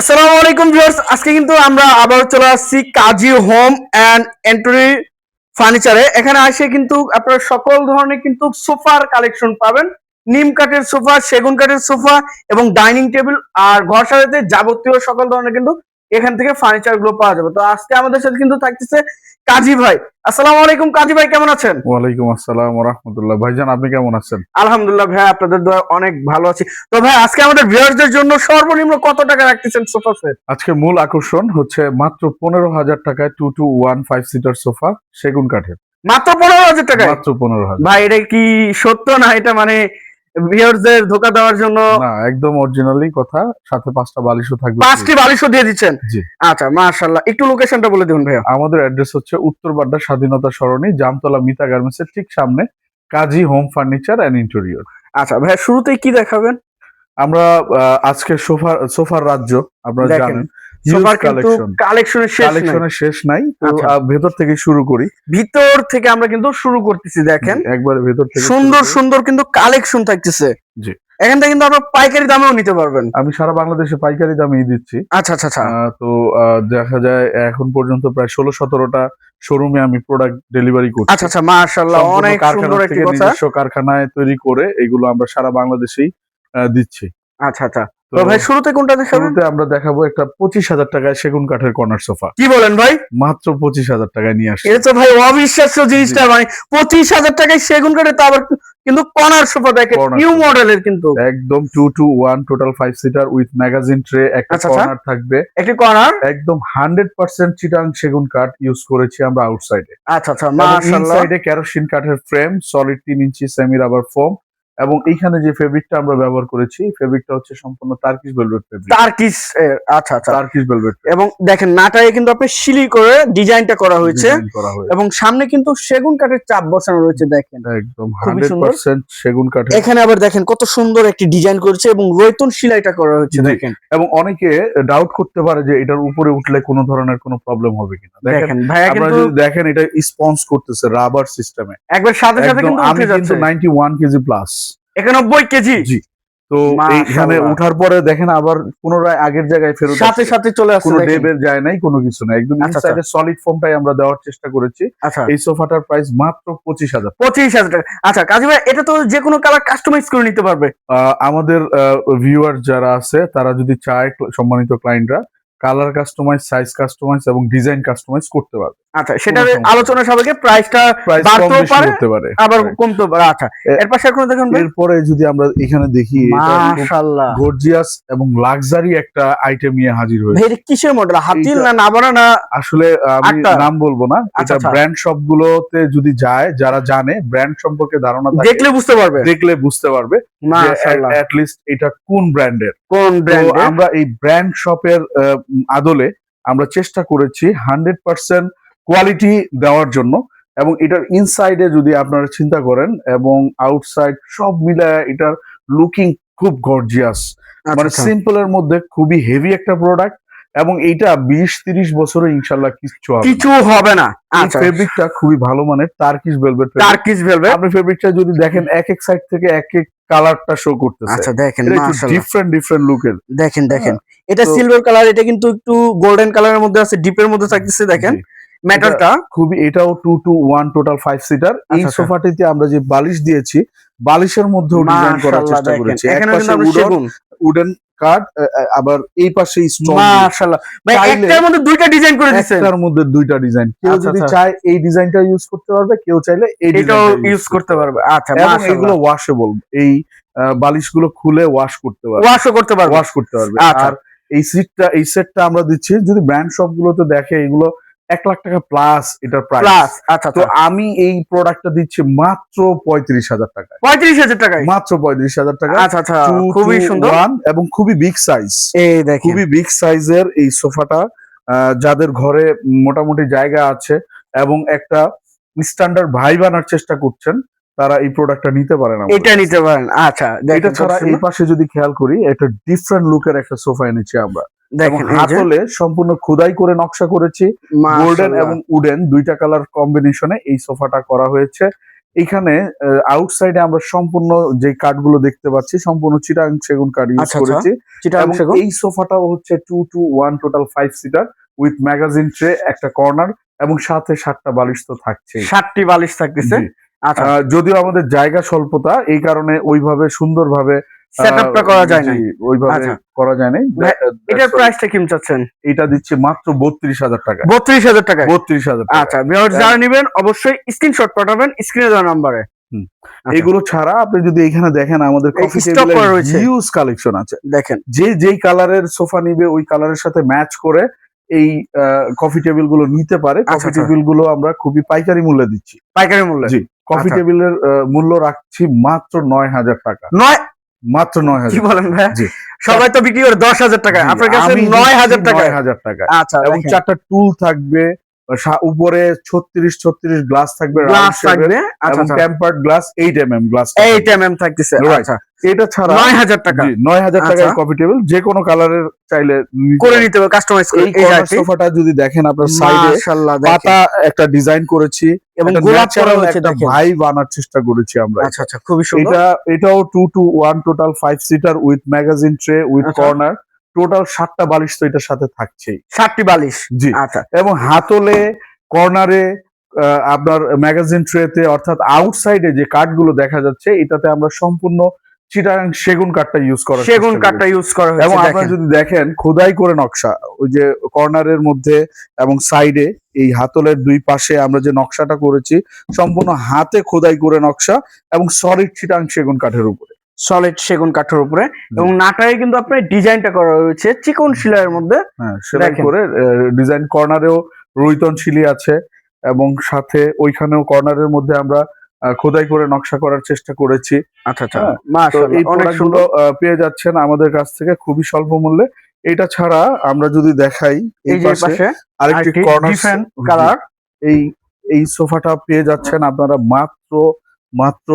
আসসালামু আলাইকুম ভিউয়ার্স, আজকে কিন্তু আমরা আবার চলে আসছি কাজী হোম অ্যান্ড এন্ট্রি ফার্নিচারে। এখানে এসে কিন্তু আপনারা সকল ধরনের কিন্তু সোফার কালেকশন পাবেন। নিম কাঠের সোফা, সেগুন কাঠের সোফা এবং ডাইনিং টেবিল আর ঘর সাজাতে যাবতীয় সকল ধরনের কিন্তু এখান থেকে ফার্নিচার গুলো পাওয়া যাবে। তো আজকে আমাদের সাথে কিন্তু থাকতেছে কাজী ভাই। আসসালামু আলাইকুম কাজী ভাই, কেমন আছেন? ওয়ালাইকুম আসসালাম ওয়া রাহমাতুল্লাহ। ভাইজান, আপনি কেমন আছেন? আলহামদুলিল্লাহ ভাই, আপনাদের দোয়া অনেক ভালো আছি। তো ভাই, আজকে আমাদের ভিউয়ার্সদের জন্য সর্বনিম্ন কত টাকা রাখতেছেন সোফা সেট? আজকে মূল আকর্ষণ হচ্ছে মাত্র 15,000 টাকায় 2 to 1 5 সিটার সোফা, সেগুন কাঠের। মাত্র 15,000 টাকায়? মাত্র 15,000। ভাই, এটা কি সত্য না এটা মানে ভিউয়ারদের ধোকা দেওয়ার জন্য? না, একদম অরিজিনালি কথা। সাথে 5টা বালিশও থাকবে। 5টি বালিশও দিয়ে দিচ্ছেন? জি। আচ্ছা, মাশাআল্লাহ। একটু লোকেশনটা বলে দিন ভাইয়া। আমাদের অ্যাড্রেস হচ্ছে উত্তর বাড্ডা স্বাধীনতা সরণি, জামতলা মিতা গার্মেন্টস এর ঠিক সামনে, কাজী হোম ফার্নিচার এন্ড ইন্টেরিয়র। আচ্ছা ভাইয়া, শুরুতেই কি দেখাবেন? আমরা আজকে সোফার রাজ্য, আপনারা দেখেন, জানেন। সোফার হিউজ কিন্তু কালেকশনের শেষ নাই। কালেকশনের শেষ নাই। তো আচ্ছা, ভেতর থেকে শুরু করি। ভিতর থেকে আমরা কিন্তু শুরু করতেছি। দেখেন, একবারে ভেতর থেকে সুন্দর সুন্দর কিন্তু কালেকশন থাকতেছে। জি। এখান থেকে কিন্তু আপনারা পাইকারি দামেও নিতে পারবেন। আমি সারা বাংলাদেশে পাইকারি দামেই দিচ্ছি। আচ্ছা আচ্ছা আচ্ছা। তো দেখা যায় এখন পর্যন্ত প্রায় 16-17টা শোরুমে আমি প্রোডাক্ট ডেলিভারি করছি। আচ্ছা আচ্ছা, মাশাআল্লাহ, সম্পূর্ণ অনেক কারখানা সুন্দর একটি থেকে কথা। নিজস্ব কারখানায় তৈরি করে এগুলো আমরা সারা বাংলাদেশেই দিচ্ছি। আচ্ছা আচ্ছা। তো তো ভাই, শুরুতে কোনটা দেখাবেন? শুরুতে আমরা দেখাবো একটা 25,000 টাকায় সেগুন কাঠের কর্নার সোফা। কি বলেন ভাই? মাত্র 25,000 টাকায় নিয়ে আসছি। এটা তো ভাই অবিশ্বাস্য জিনিসটা। মানে 25,000 টাকায় সেগুন কাঠে, তো আবার কিন্তু কর্নার সোফা। দেখেন, Corner নিউ sofa। মডেলের কিন্তু একদম 2 to 1 total 5 seater with magazine tray, একটা আচ্ছা আচ্ছা, কর্নার থাকবে। একটি কর্নার। একদম 100% চিটাং সেগুন কাঠ ইউজ করেছি আমরা আউটসাইডে। আচ্ছা আচ্ছা, এবং মাশাআল্লাহ। ইনসাইডে কেরোসিন কাঠের ফ্রেম, সলিড 3 ইঞ্চি সেমি রাবার ফোম। এবং এইখানে যে ফেব্রিকটা আমরা ব্যবহার করেছি, ফেব্রিকটা হচ্ছে সম্পূর্ণ টার্কিশ ভেলভেট ফেব্রিক। টার্কিশ। আচ্ছা আচ্ছা। টার্কিশ ভেলভেট এবং দেখেন, নাটায় কিন্তু আপনি সিলি করে ডিজাইনটা করা হয়েছে ডিজাইন করা হয়েছে। এবং সামনে কিন্তু সেগুন কাঠের চাপ বসানো রয়েছে। দেখেন, একদম খুবই সুন্দর। 100% সেগুন কাঠের। এখানে আবার দেখেন কত সুন্দর একটি ডিজাইন করেছে এবং রয়তুন সেলাইটা করা হয়েছে। জি। দেখেন এবং অনেকে ডাউট করতে পারে যে এটার উপরে উঠলে কোনো ধরনের কোনো প্রবলেম হবে কিনা। দেখেন, দেখেন ভাইয়া, আপনারা কিন্তু যদি দেখেন এটা স্পঞ্জ করতেছে রাবার সিস্টেমে। একবার সাথে সাথে একদম কিন্তু আমি উঠে কিন্তু যাচ্ছে। 91 কেজি প্লাস। 91 কেজি? জি। তো এইখানে মাশাআল্লাহ। উঠার পরে দেখেন আবার পুনরায় আগের জায়গায় ফেরত সাথে আসছে। সাথে চলে আসছে। কোনো দেখেন। ডেবের যায় নাই, কোনো কিছু নাই। একদম আচ্ছা ইনসাইডে সলিড ফোমটাই আমরা দেওয়ার চেষ্টা করেছি। আচ্ছা, এই সোফাটার প্রাইস মাত্র 25,000। 25,000 টাকা। আচ্ছা কাজী ভাই, এটা তো যে কোনো কালার কাস্টমাইজ করে নিতে পারবে? আমাদের ভিউয়ার যারা আছে তারা যদি চায়, সম্মানিত ক্লায়েন্টরা কালার কাস্টমাইজ, সাইজ কাস্টমাইজ এবং ডিজাইন কাস্টমাইজ করতে পারবে। আচ্ছা, সেটার কোনো সমস্যা নেই। আলোচনা সাপেক্ষে প্রাইসটা প্রাইস কম বাড়তেও বেশি পারে, হতে পারে। আবার Right. কমতেও পারে। আচ্ছা, এর পাশে এখন দেখুন ভাই। এরপরে যদি আমরা এখানে দেখি, এটা খুব মাশাআল্লাহ, গর্জিয়াস এবং লাক্সারি একটা আইটেম নিয়ে হাজির ভাই হয়েছে। এটা কিসের মডেল? হাতিল এইটা- না নাবানা না? আসলে আমি আটটা? নাম বলবো না। আচ্ছা, এটা আচ্ছা। ব্র্যান্ড শপ গুলোতে যদি যায়, যারা জানে ব্র্যান্ড সম্পর্কে ধারণা থাকে, দেখলে বুঝতে পারবে। দেখলে বুঝতে পারবে যে মাশাআল্লাহ, at least এটা কোন ব্র্যান্ডের। কোন তো ব্র্যান্ড? আমরা এই ব্র্যান্ড শপের আদলে আমরা চেষ্টা করেছি 100% কোয়ালিটি দেওয়ার জন্য। এবং এটার ইনসাইডে যদি আপনারা চিন্তা করেন এবং আউটসাইড সব মিলায় এটার লুকিং খুব গর্জিয়াস। মানে আচ্ছা, সিম্পলের মধ্যে খুবই হেভি একটা প্রোডাক্ট। এবং এইটা 20-30 বছরে ইনশাল্লাহ কিচ্ছু হবে না। কিছু হবে না। এই আচ্ছা, ফেব্রিকটা খুবই ভালো মানের টার্কিশ ভেলভেট। Turkish velvet. আপনি ফেব্রিকটা যদি দেখেন, এক এক সাইড থেকে এক এক কালারটা শো করতেছে। আচ্ছা দেখেন, এটা একটু মাশাআল্লাহ। ডিফারেন্ট লুকের। দেখেন দেখেন, এটা তো- সিলভার কালার, এটা কিন্তু একটু গোল্ডেন কালারের মধ্যে আছে, ডিপের মধ্যে থাকতেছে। দেখেন জি। মেটালটা। খুবই, এটাও 2 to 1 টোটাল 5 সিটার। এই আচ্ছা, আচ্ছা। সোফাটিতে আমরা যে বালিশ দিয়েছি, বালিশের মধ্যেও ডিজাইন করার মাশাআল্লাহ, চেষ্টা দেখেন করেছি। এক এখানে কিন্তু পাশে আমরা সেগুন। উডেন কাঠ, আবার এই পাশে স্টোন। মাশাআল্লাহ ভাই, চাইলে একটার মধ্যে দুইটা ডিজাইন করে দিয়েছেন। একটার মধ্যে দুইটা ডিজাইন। কেউ আচ্ছা, যদি আচ্ছা। চায় এই ডিজাইনটা ইউজ করতে পারবে, কেউ চাইলে এই এটাও ডিজাইনটা ইউজ করতে পারবে। আচ্ছা, এবং মাশাআল্লাহ। এগুলো ওয়াশেবল। এই বালিশগুলো খুলে ওয়াশ করতে পারবে। ওয়াশও করতে পারবে। ওয়াশ করতে পারবে। আচ্ছা। আর এই সেটটা আমরা দিচ্ছি, যদি ব্র্যান্ড শপ গুলোতে দেখে এগুলো 1 লাখ টাকা প্লাস এটার প্রাইস। প্লাস। আচ্ছা তো আচ্ছা, আমি এই প্রোডাক্টটা দিচ্ছি মাত্র 35,000 টাকায়। 35,000 টাকায়? মাত্র 35,000 টাকা। আচ্ছা আচ্ছা, 2 খুবই to সুন্দর। 1 এবং খুবই বিগ সাইজ। এই দেখেন, খুবই বিগ সাইজের এই সোফাটা যাদের ঘরে মোটামুটি জায়গা আছে এবং একটা স্ট্যান্ডার্ড ভাইব আনার চেষ্টা করছেন, তারা এই প্রোডাক্টটা নিতে পারেন। এটা নিতে পারেন। আচ্ছা এটা দেখেন, ছাড়া এই পাশে যদি খেয়াল করি, একটা ডিফারেন্ট লুকের একটা সোফা এনেছি আমরা। এবং দেখেন এই যে হাতলে সম্পূর্ণ খোদাই করে নকশা করেছি। গোল্ডেন মাশাআল্লাহ। এবং উডেন দুইটা কালার কম্বিনেশনে এই সোফাটা করা হয়েছে। এখানে আউটসাইডে আমরা সম্পূর্ণ যে কাঠগুলো দেখতে পাচ্ছি সম্পূর্ণ চিটাং সেগুন কাঠ ইউজ আচ্ছা, করেছি। চিটাগাং এবং সেগুন। এই সোফাটাও হচ্ছে 2 to 1 total 5 seater with magazine tray, একটা কর্নার এবং সাথে 7টা বালিশ তো থাকছেই। 7টি বালিশ থাকতেছে। জি। আচ্ছা, যদিও আমাদের জায়গা স্বল্পতা, এই কারণে ওইভাবে সুন্দরভাবে সেটআপটা করা যায় জি, নাই। ওইভাবে আচ্ছা। করা যায় নাই। ভাই, এটার প্রাইসটা কি চাচ্ছেন? এটা দিচ্ছি মাত্র 32,000 টাকা। 32,000 টাকায়। 32,000 টাকা। আচ্ছা, ভিউয়ার্স যারা নেবেন অবশ্যই স্ক্রিনশট পাঠাবেন স্ক্রিনে দেওয়া নম্বরে। হুম। আচ্ছা। এগুলো ছাড়া আপনি যদি এখানে দেখেন আমাদের এই কফি stock করা টেবিলের রয়েছে। হিউজ কালেকশন আছে। দেখেন যেই কালারের সোফা নিবে ওই কালারের সাথে ম্যাচ করে এই কফি টেবিল গুলো নিতে পারে। আচ্ছা, কফি আচ্ছা। টেবিল গুলো আমরা খুবই পাইকারি মূল্যে দিচ্ছি। পাইকারি মূল্যে। জি, কফি আচ্ছা। টেবিলের মূল্য রাখছি মাত্র 9,000 টাকা। 9 মাত্র কি 9,000। বলেন ভাই? জি। সবাই তো বিক্রি করে 10,000 টাকায়, জি, আপনার কাছে আমি 9,000 টাকায়। 9,000 টাকা। আচ্ছা, এবং দেখেন 4টা টুল থাকবে, উপরে 36 গ্লাস থাকবে, গ্লাস round shape এর, থাকবে। আচ্ছা, এবং আচ্ছা। Tempered glass 8 mm glass. 8 mm থাকতেছে। Right. আচ্ছা, এটা ছাড়া 9,000 টাকা 9,000 টাকায় আচ্ছা। কফি টেবিল যে কোনো কালারের চাইলে নিতে করে পারেন। নিতে হবে কাস্টমাইজ করে। এই এই কর্নার আরকি। সোফাটা যদি দেখেন আপনার সাইডে মাশাআল্লাহ দেখেন। পাতা একটা ডিজাইন করেছি এবং একটা গোলাপ করা ন্যাচারাল হয়েছে একটা দেখেন। ভাইব আনার চেষ্টা করেছি আমরা। আচ্ছা, আচ্ছা, খুবই সুন্দর। এটাও 2 to 1 total 5 seater with magazine tray with আচ্ছা। কর্নার, টোটাল 7টা বালিশ তো এটার সাথে থাকছেই। 7টি বালিশ। জি। আচ্ছা, এবং হাতলে, কর্নারে, আপনার ম্যাগাজিন ট্রেতে, অর্থাৎ আউটসাইডে যে কাঠগুলো দেখা যাচ্ছে এটাতে আমরা সম্পূর্ণ চিটাগাং সেগুন কাঠটা ইউজ করার সেগুন চেষ্টা কাঠটা করেছি। ইউজ করা এবং হয়েছে আপনারা দেখেন। যদি দেখেন খোদাই করে নকশা, ওই যে কর্নারের মধ্যে এবং সাইডে এই হাতলের দুই পাশে আমরা যে নকশাটা করেছি সম্পূর্ণ হাতে খোদাই করে নকশা এবং সলিড চিটাং সেগুন কাঠের উপরে। সলিড সেগুন কাঠের উপরে এবং নাটায় কিন্তু আপনার ডিজাইনটা করা রয়েছে চিকন শিলার মধ্যে। হ্যাঁ, সেলাই দেখেন। করে ডিজাইন, কর্নারেও রুইতন শিলি আছে এবং সাথে ওইখানেও কর্নারের মধ্যে আমরা খোদাই করে নকশা করার চেষ্টা করেছি। আচ্ছা, আচ্ছা, হ্যাঁ, তো এই মাশাআল্লাহ অনেক প্রোডাক্টগুলো সুন্দর। পেয়ে যাচ্ছেন আমাদের কাছ থেকে খুবই স্বল্প মূল্যে। এটা ছাড়া আমরা যদি দেখাই এই এই যে পাশে পাশে আরেকটি আরেকটি কর্নার ডিফারেন্ট কালার। এই এই সোফাটা পেয়ে যাচ্ছেন আপনারা মাত্র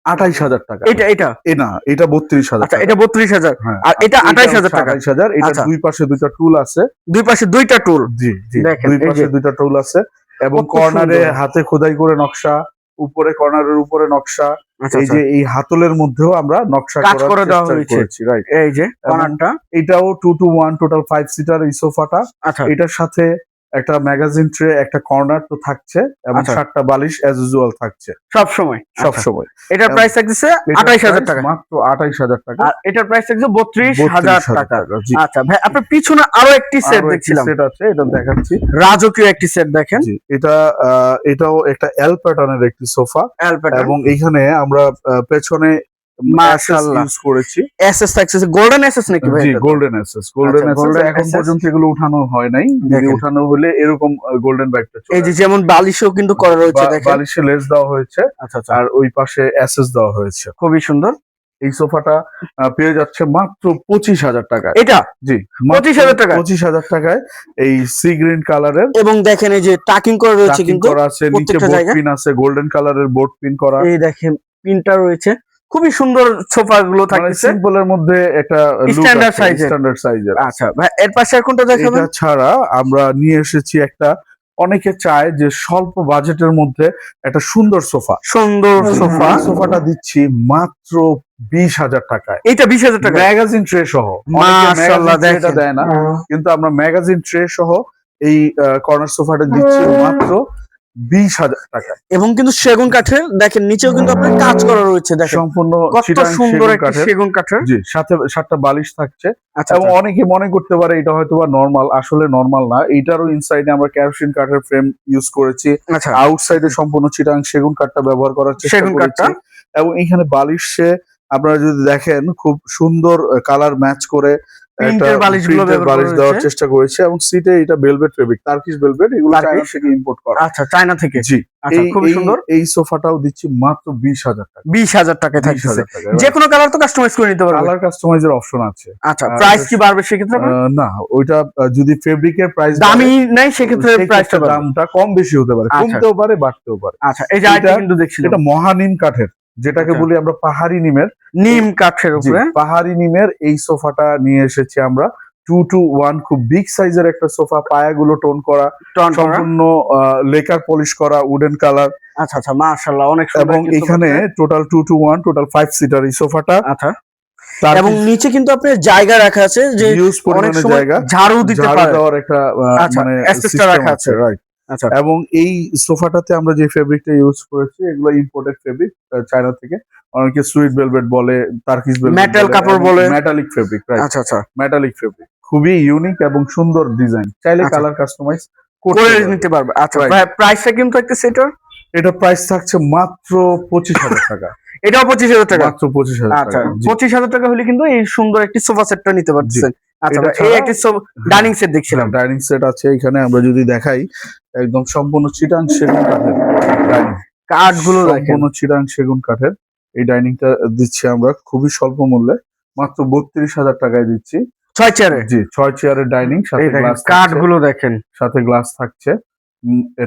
28,000 টাকা। এটা না, এটা 32,000 আচ্ছা, টাকা। এটা 32,000 হ্যাঁ, আর এটা 28,000 টাকা। 28,000। এটা আচ্ছা। দুই পাশে দুইটা টুল আছে। দুই পাশে দুইটা টুল। জি, জি, দেখেন, দুই এই পাশে যে। দুইটা টুল আছে এবং কত কর্নারে সুন্দর। হাতে খোদাই করে নকশা, উপরে কর্নারের উপরে নকশা। আচ্ছা, এই আচ্ছা, যে এই হাতলের মধ্যেও আমরা নকশা কাজ করার করে দেওয়া চেষ্টা হয়েছে। করেছি। রাইট। এই যে কর্নারটা। এটাও 2 to 1 টোটাল 5 সিটার এই সোফাটা। আচ্ছা, এটার সাথে একটা ম্যাগাজিন ট্রে, একটা কর্নার তো থাকছে এবং আচ্ছা। 7টা বালিশ অ্যাজ ইউজুয়াল থাকছে সব সময়। সব সময়। এটার প্রাইস থাকতেছে এটার 28,000 price টাকা মাত্র 28,000 টাকা। আর এটার প্রাইস থাকছে 32,000 টাকা। জি। আচ্ছা ভাই, আপনার পিছনে আরো একটি সেট আরো একটি দেখছিলাম, সেট আছে, এটা দেখাচ্ছি। রাজকীয় একটি সেট দেখেন। জি, এটাও একটা এল প্যাটার্নের একটি সোফা এল প্যাটার্ন। এবং এইখানে আমরা পেছনে মাশাআল্লাহ। ইউজ করেছি। এসএস থাকছে, গোল্ডেন এসএস নাকি ভাই? জি, এটা তো? Golden SS. গোল্ডেন আচ্ছা, এসএস golden এখন SS পর্যন্ত এগুলো উঠানো হয় নাই। যদি দেখেন। উঠানো হলে এরকম গোল্ডেন ব্যাগটা এই যে যেমন বালিশও কিন্তু করা রয়েছে দেখেন। বালিশে লেস দেওয়া হয়েছে আচ্ছা, আচ্ছা, আর ওই পাশে এসএস দেওয়া হয়েছে। খুবই সুন্দর। এই সোফাটা পেয়ে যাচ্ছে মাত্র 25,000 টাকায়। এটা জি, 25,000 টাকায়? 25,000 টাকায় এই সি গ্রিন কালারের এবং দেখেন এই যে টাকিং করা রয়েছে টাকিং কিন্তু করা আছে, নিচে প্রত্যেকটা বোর্ড জায়গায়। পিন আছে, গোল্ডেন কালারের বোর্ড পিন করা। এই দেখেন পিনটা রয়েছে, খুবই সুন্দর সোফা গুলো মানে থাকতেছে। সিম্পলের মধ্যে একটা Standard size এর। স্ট্যান্ডার্ড সাইজের। আচ্ছা ভাই, এর পাশে আর কোনটা দেখাবেন? এটা ছাড়া আমরা নিয়ে এসেছি একটা, অনেকে চায় যে স্বল্প বাজেটের মধ্যে একটা সুন্দর সোফা। সুন্দর সোফা। সোফাটা দিচ্ছি মাত্র 20,000 টাকায়। এটা 20,000 টাকা। ম্যাগাজিন ট্রে সহ। মাশাআল্লাহ এটা দেখেন। দেয় না, কিন্তু আমরা ম্যাগাজিন ট্রে সহ এই কর্নার সোফাটা দিচ্ছি মাত্র 20,000 টাকায়। এবং কিন্তু সেগুন কাঠের দেখেন, নিচেও কিন্তু আপনার কাজ করা রয়েছে দেখেন, সম্পূর্ণ কত চিটাং সুন্দর সেগুন একটা কাঠের। সেগুন কাঠের। জি, সাথে 7টা বালিশ থাকছে। আচ্ছা, এবং আচ্ছা, অনেকে মনে করতে পারে এটা হয়তো বা নরমাল, আসলে নরমাল না। এইটারও ইনসাইডে আমরা ক্যারোসিন কাঠের ফ্রেম ইউজ করেছি। আচ্ছা, আউটসাইডে সম্পূর্ণ চিটাং সেগুন কাঠটা ব্যবহার করার চেষ্টা সেগুন করেছি। কাঠটা। এবং এখানে বালিশে আপনারা যদি দেখেন খুব সুন্দর কালার ম্যাচ করে একটা প্রিন্টের বালিশগুলো প্রিন্টের ব্যবহার বালিশ করা দেওয়ার হয়েছে। চেষ্টা করেছি এবং সিটে এটা ভেলভেট ফেব্রিক, টার্কিশ ভেলভেট, এগুলো চায়না টার্কিশ? থেকে ইম্পোর্ট করা। আচ্ছা, চায়না থেকে। জি, আচ্ছা, খুবই সুন্দর। এই সোফাটাও দিচ্ছি মাত্র 20,000 টাকা। 20,000 টাকায় থাকতেছে। 20,000 টাকা। যে কোনো কালার তো কাস্টমাইজ করে নিতে পারবে। কালার কাস্টমাইজের অপশন আছে। আচ্ছা, আর প্রাইস কি বাড়বে সেক্ষেত্রে আপনার? না, ওইটা যদি ফেব্রিকের প্রাইস দামি নাই সেক্ষেত্রে প্রাইসটা বাড়বে। দামটা কম বেশি হতে পারে, আচ্ছা। কমতেও পারে বাড়তেও পারে। আচ্ছা, এই যে আরেকটা কিন্তু দেখছিলাম, এটা মহানিম কাঠের, যেটাকে আচ্ছা। বলি আমরা পাহাড়ি নিমের। নিম কাঠের জি, উপরে। পাহাড়ি নিমের এই সোফাটা নিয়ে এসেছি আমরা 2-to-1 খুব বিগ সাইজের একটা সোফা, পায়াগুলো টোন করা, সম্পূর্ণ লেকার পলিশ করা, উডেন কালার। আচ্ছা আচ্ছা, মাশাআল্লাহ, অনেক সুন্দর। এবং এখানে টোটাল 2-to-1 টোটাল 5 সিটার এই সোফাটা। আচ্ছা, এবং নিচে কিন্তু আপনার জায়গা রাখা আছে, যে ইউজ পরিমাণে জায়গা, ঝাড়ু দিতে পারে, দেওয়ার একটা মানে অ্যাক্সেসটা রাখা আছে, রাইট। আচ্ছা, এবং এই সোফাটাতে আমরা যে ফেব্রিকটা ইউজ করেছি এগুলো ইম্পোর্টেড ফেব্রিক চায়না থেকে। অনেকে সুইট ভেলভেট বলে, টার্কিশ ভেলভেট, মেটাল কাপড় বলে, মেটালিক ফেব্রিক, রাইট। আচ্ছা আচ্ছা, মেটালিক ফেব্রিক খুবই ইউনিক এবং সুন্দর ডিজাইন, চাইলে কালার কাস্টমাইজ করে নিতে পারবে। আচ্ছা, প্রাইসটা কিন্তু একটা সেটার, এটা প্রাইস থাকছে মাত্র 25,000 টাকা। এটাও 25,000 টাকা, মাত্র 25,000 আচ্ছা, টাকা। 25,000 টাকা হলে কিন্তু এই সুন্দর একটি সোফা সেটটা নিতে পারতেছেন। আচ্ছা, এই একটি ডাইনিং সেট দেখছিলাম, ডাইনিং সেট আছে এখানে। আমরা যদি দেখাই, একদম সম্পূর্ণ চিটাং সেগুন কাঠের ডাইনিং, কাঠগুলো সম্পূর্ণ চিটাং সেগুন কাঠের এই ডাইনিংটা দিচ্ছি আমরা খুবই স্বল্প মূল্যে, মাত্র 32,000 টাকায় দিচ্ছি। 6 চেয়ারে, জি, 6 চেয়ারের ডাইনিং, সাথে গ্লাস, কাঠগুলো দেখেন, সাথে গ্লাস থাকছে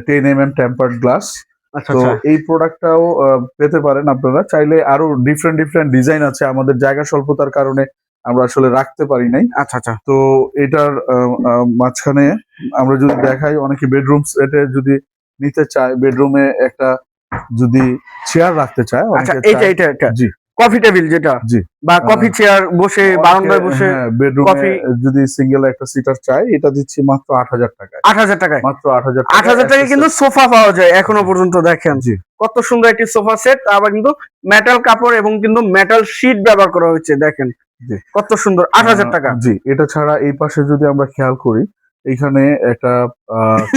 10 mm টেম্পারড গ্লাস। আচ্ছা, তো এই প্রোডাক্টটাও পেতে পারেন আপনারা চাইলে। আরো ডিফারেন্ট ডিফারেন্ট ডিজাইন আছে, আমাদের জায়গা স্বল্পতার কারণে আমরা আসলে রাখতে পারি নাই। আচ্ছা আচ্ছা, তো এটার মাঝখানে আমরা যদি দেখাই, অনেকে বেডরুম সেটে যদি নিতে চায়, বেডরুমে একটা যদি চেয়ার রাখতে চায়, আচ্ছা, অনেকে এটা জি কফি টেবিল যেটা, জি, বা কফি চেয়ার বসে বারান্দায় বসে বেডরুমে যদি সিঙ্গেল একটা সিটার চাই, এটা দিচ্ছি মাত্র 8,000 টাকায়। 8,000 টাকায়, মাত্র 8,000 টাকায় কিন্তু সোফা পাওয়া যায় এখনো পর্যন্ত। দেখেন জি, কত সুন্দর একটি সোফা সেট, আবার কিন্তু মেটাল কাপড় এবং কিন্তু মেটাল শীট ব্যবহার করা হয়েছে, দেখেন জি, কত সুন্দর। 8,000 টাকা। জি। এটা ছাড়া এই পাশে যদি আমরা খেয়াল করি, এখানে একটা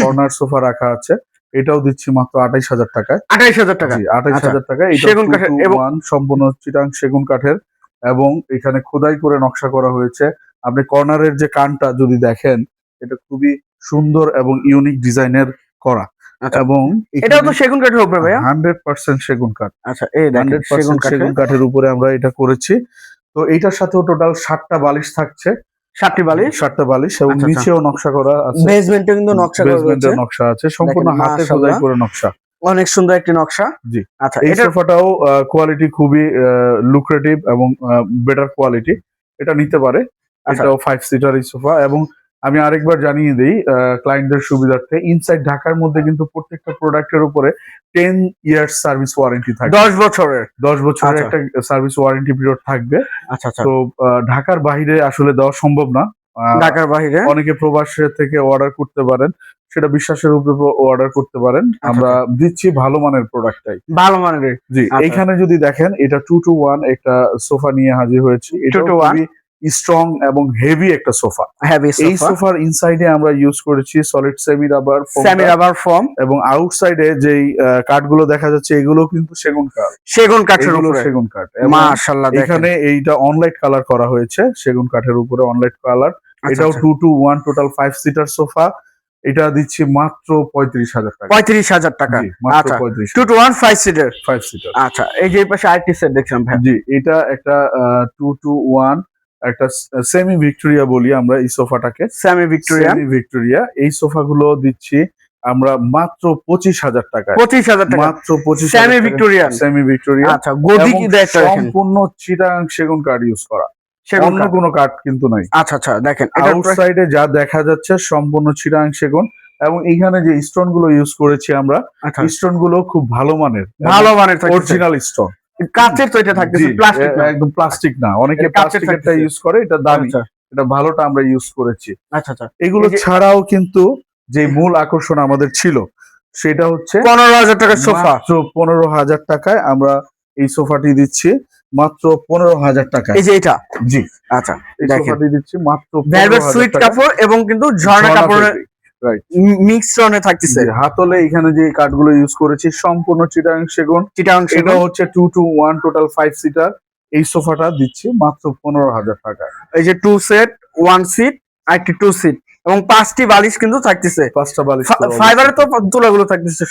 কর্নার সোফা রাখা আছে, এটাও দিচ্ছি মাত্র 28,000 টাকায়। 28,000 টাকা, জি, 28,000 টাকা। এটা সেগুন কাঠের এবং সম্পূর্ণ চিটাং সেগুন কাঠের, এবং এখানে খোদাই করে নকশা করা হয়েছে। আপনি কর্নারের যে কানটা যদি দেখেন, এটা খুবই সুন্দর এবং ইউনিক ডিজাইনের করা। এবং এটাও তো সেগুন কাঠের উপরে ভাইয়া, 100% সেগুন কাঠ। আচ্ছা, এই দেখেন 100% সেগুন কাঠের উপরে আমরা এটা করেছি। তো এইটার সাথেও টোটাল 7টা বালিশ থাকছে, 7টি বালিশ, 7টা বালিশ, এবং আচ্ছা, নিচেও নকশা করা আছে, বেসমেন্টে কিন্তু নকশা করা রয়েছে, বেসমেন্টের নকশা আছে, সম্পূর্ণ দেখেন, হাতে খোদাই মাশাআল্লাহ, করে নকশা, অনেক সুন্দর একটি নকশা। জি। আচ্ছা, এই সোফাটাও কোয়ালিটি খুবই লুক্রেটিভ এবং বেটার কোয়ালিটি, এটা নিতে পারে। এটাও 5 সিটার এই সোফা। এবং আমি আরেকবার জানিয়ে দিই ক্লায়েন্টদের সুবিধার্থে, ইনসাইড ঢাকার মধ্যে কিন্তু প্রত্যেকটা প্রোডাক্টের উপরে 10 ইয়ার্স সার্ভিস ওয়ারেন্টি থাকবে, 10 বছরের, 10 বছরের একটা সার্ভিস ওয়ারেন্টি পিরিয়ড থাকবে। আচ্ছা আচ্ছা, তো ঢাকার বাইরে আসলে দেওয়া সম্ভব না, ঢাকার বাইরে অনেকে প্রবাসের থেকে অর্ডার করতে পারেন, সেটা বিশ্বাসের উপরে অর্ডার করতে পারেন। আমরা দিচ্ছি ভালো মানের প্রোডাক্টটাই, ভালো মানের। জি। এইখানে যদি দেখেন, এটা 2-to-1 একটা সোফা নিয়ে হাজির হয়েছি, এটা খুবই স্ট্রং এবং হেভি একটা সোফা। এই সোফার ইনসাইডে আমরা ইউজ করেছি সলিড সেমি রাবার ফোম, এবং আউটসাইডে যেই কাঠগুলো দেখা যাচ্ছে এগুলো কিন্তু সেগুন কাঠের উপরে, সেগুন কাঠ। মাশাআল্লাহ, এখানে এইটা অনলাইট কালার করা হয়েছে, সেগুন কাঠের উপরে অনলাইট কালার। এটাও 2-to-1 টোটাল 5 সিটার সোফা, এটা দিচ্ছি মাত্র 35,000 টাকা। 35,000 টাকা, আচ্ছা, 2-to-1 5 সিটার। আচ্ছা, এই যে পাশে আরেকটি সেট দেখছিলাম ভাই, জি, এটা একটা 2-to-1 একটা সেমি ভিক্টোরিয়া বলি আমরা এই সোফাটাকে, সেমি ভিক্টোরিয়া। এই সোফাগুলো দিচ্ছি আমরা মাত্র 25,000 টাকায়। 25,000 টাকা, মাত্র 25,000 সেমি ভিক্টোরিয়া। আচ্ছা, গদি কি দেখেন, সম্পূর্ণ চিটাং সেগুন কাঠ ইউজ করা, অন্য কোনো কাঠ কিন্তু নাই। আচ্ছা আচ্ছা, দেখেন আউটসাইডে যা দেখা যাচ্ছে সম্পূর্ণ চিটাং সেগুন, এবং এইখানে যে স্টোন গুলো ইউজ করেছি আমরা, স্টোন গুলো খুব ভালো মানের, অরিজিনাল স্টোন, কাচের তো এটা থাকতেছে, প্লাস্টিক না, একদম প্লাস্টিক না। অনেকে প্লাস্টিকেরটা ইউজ করে, এটা দামি, এটা ভালোটা আমরা ইউজ করেছি। আচ্ছা আচ্ছা, এগুলো ছাড়াও কিন্তু যে মূল আকর্ষণ আমাদের ছিল, সেটা হচ্ছে 15,000 টাকার সোফা। মাত্র 15,000 টাকায় আমরা এই সোফাটি দিচ্ছি, মাত্র 15,000 টাকায়। এই যে এটা, জি, আচ্ছা, এই সোফাটি দিচ্ছি মাত্র ভেলভেট সুইট কাপড় এবং কিন্তু ঝর্ণা কাপড়ের মিক্সরনে থাকতেছে। হাতলে এখানে যে কাঠগুলো ইউজ করেছি সম্পূর্ণ চিটাং সেগুন। এটা হচ্ছে 2-to-1 টোটাল 5 সিটার। এই সোফাটা দিচ্ছি মাত্র 15,000 টাকা। এই যে 2 সেট 1 সিট আর 2 সিট, এবং 5টি বালিশ কিন্তু থাকতেছে, 5টা বালিশ ফাইবারের তো তুলাগুলো থাকতেছে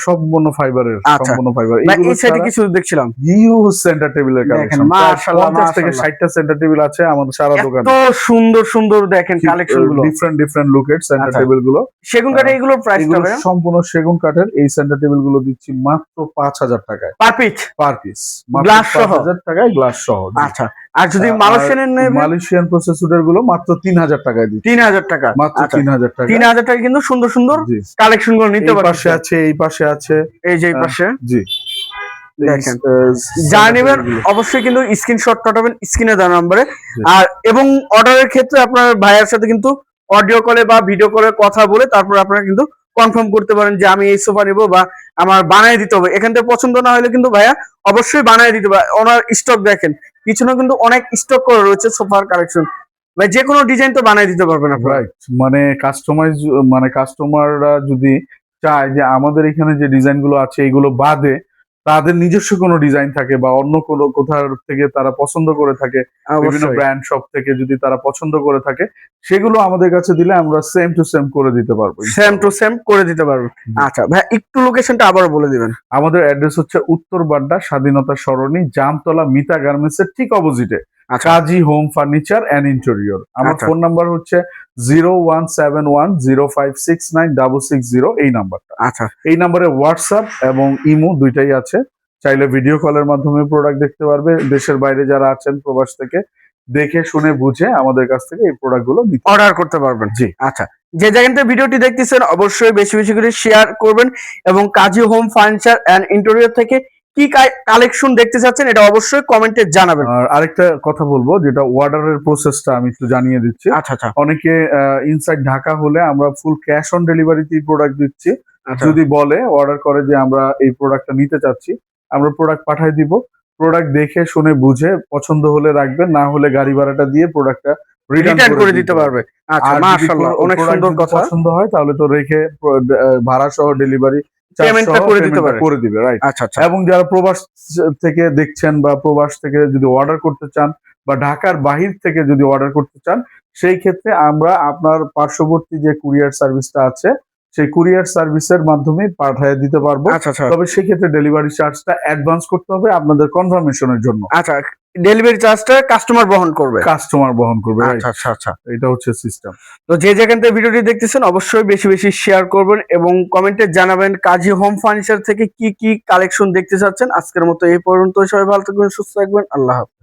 সম্পূর্ণ ফাইবারের, সম্পূর্ণ ফাইবার। এই সাইডে কিছু দেখছিলাম হিউজ সেন্টার টেবিলের কালেকশন, মাশাআল্লাহ, 50 থেকে 60টা সেন্টার টেবিল আছে আমাদের সারা দোকানে। এত সুন্দর সুন্দর দেখেন কালেকশন গুলো, ডিফারেন্ট লুকের সেন্টার টেবিল গুলো। সেগুন কাঠের এগুলোর প্রাইস হবে সম্পূর্ণ সেগুন কাঠের। এই সেন্টার টেবিল গুলো দিচ্ছি মাত্র 5,000 টাকায় per piece, per piece, glass সহ 5,000 টাকায় গ্লাস সহ। আচ্ছা, আর যদি মালয়েশিয়ানের নেবে মালয়েশিয়ান প্রসেসর গুলো মাত্র 3000 টাকায় দিচ্ছি। 3000 টাকা, মাত্র আচ্ছা 3000 টাকা। 3000 টাকা কিন্তু সুন্দর সুন্দর জি। কালেকশন গুলো নিতে এই পারবেন। পাশে আছে, এই পাশে আছে, এই যে এই পাশে জি দেখেন। যা নেবেন অবশ্যই কিন্তু স্ক্রিনশট পাঠাবেন স্ক্রিনে দেওয়া নম্বরে। আর এবং অর্ডারের ক্ষেত্রে আপনার ভাইয়ের সাথে কিন্তু অডিও কলে বা ভিডিও কলে কথা বলে তারপর আপনারা কিন্তু কনফার্ম করতে পারেন যে আমি এই সোফা নিবো বা আমার বানায় দিতে হবে। এখান থেকে পছন্দ না হলে কিন্তু ভাইয়া অবশ্যই বানায় দিতে পারে। ওনার স্টক দেখেন পিছনে কিন্তু অনেক স্টক করে রয়েছে সোফার কালেকশন, ভাই যে কোনো ডিজাইন তো বানায় দিতে পারবেন আপনারা। রাইট, মানে কাস্টমাইজ, মানে কাস্টমাররা যদি চায় যে আমাদের এখানে যে ডিজাইন গুলো আছে এগুলো বাদে তাদের নিজস্ব কোনো ডিজাইন থাকে বা অন্য কোনো কোথাও থেকে তারা পছন্দ করে থাকে, বিভিন্ন ব্র্যান্ড শপ থেকে যদি তারা পছন্দ করে থাকে সেগুলো আমাদের কাছে দিলে আমরা সেম টু সেম করে দিতে পারবো। সেম টু সেম করে দিতে পারবো। আচ্ছা ভাই একটু লোকেশনটা আবার বলে দিবেন। আমাদের অ্যাড্রেস হচ্ছে উত্তর বাড্ডা স্বাধীনতা সরণি জামতলা মিতা গার্মেন্টস এর ঠিক অপোজিটে কাজী হোম ফার্নিচার এন্ড ইন্টেরিয়র। আমার ফোন নাম্বার হচ্ছে 01710569660 এই নাম্বারটা। আচ্ছা এই নাম্বারে হোয়াটসঅ্যাপ এবং ইমো দুইটাই আছে, চাইলে ভিডিও কলের মাধ্যমে প্রোডাক্ট দেখতে পারবে। দেশের বাইরে যারা আছেন প্রবাস থেকে দেখে শুনে বুঝে আমাদের কাছ থেকে এই প্রোডাক্ট গুলো অর্ডার করতে পারবেন। জি আচ্ছা, যে জায়গা থেকে ভিডিওটি দেখতেছেন অবশ্যই বেশি বেশি করে শেয়ার করবেন এবং কাজী হোম ফার্নিচার এন্ড ইন্টেরিয়র থেকে কি কালেকশন দেখতে চাচ্ছেন এটা অবশ্যই কমেন্টে জানাবেন। আর আরেকটা কথা বলবো, যেটা অর্ডারের প্রসেসটা আমি একটু জানিয়ে দিচ্ছি। আচ্ছা আচ্ছা, অনেকে ইনসাইড ঢাকা হলে আমরা ফুল ক্যাশ অন ডেলিভারিতেই প্রোডাক্ট দিচ্ছি। যদি বলে অর্ডার করে যে আমরা এই প্রোডাক্টটা নিতে চাচ্ছি, আমরা প্রোডাক্ট পাঠিয়ে দিব। প্রোডাক্ট দেখে শুনে বুঝে পছন্দ হলে রাখবেন, না হলে গাড়ি ভাড়াটা দিয়ে প্রোডাক্টটা রিটার্ন করে দিতে পারবে। আচ্ছা মাশাআল্লাহ, অনেক সুন্দর কথা। পছন্দ হয় তাহলে তো রেখে ভাড়া সহ ডেলিভারি পেমেন্টটা করে দিবে, রাইট। আচ্ছা আচ্ছা, এবং যারা প্রবাস থেকে দেখছেন বা প্রবাস থেকে যদি অর্ডার করতে চান বা ঢাকার বাহির থেকে যদি অর্ডার করতে চান, সেই ক্ষেত্রে আমরা আপনার পার্শ্ববর্তী যে কুরিয়ার সার্ভিসটা আছে সেই কুরিয়ার সার্ভিসের মাধ্যমে পাঠিয়ে দিতে পারবো। আচ্ছা আচ্ছা, তবে সেক্ষেত্রে ডেলিভারি চার্জটা অ্যাডভান্স করতে হবে আপনাদের কনফার্মেশনের জন্য। আচ্ছা ডেলিভারি চার্জটা কাস্টমার বহন করবে। রাইট। আচ্ছা আচ্ছা আচ্ছা, এটা হচ্ছে সিস্টেম। তো যে যেখান থেকে ভিডিওটি দেখতেছেন অবশ্যই বেশি বেশি শেয়ার করবেন এবং কমেন্টে জানাবেন কাজী হোম ফার্নিচার থেকে কি কি কালেকশন দেখতে চাচ্ছেন। আজকের মতো এই পর্যন্ত, সবাই ভালো থাকবেন সুস্থ থাকবেন, আল্লাহ হাফেজ।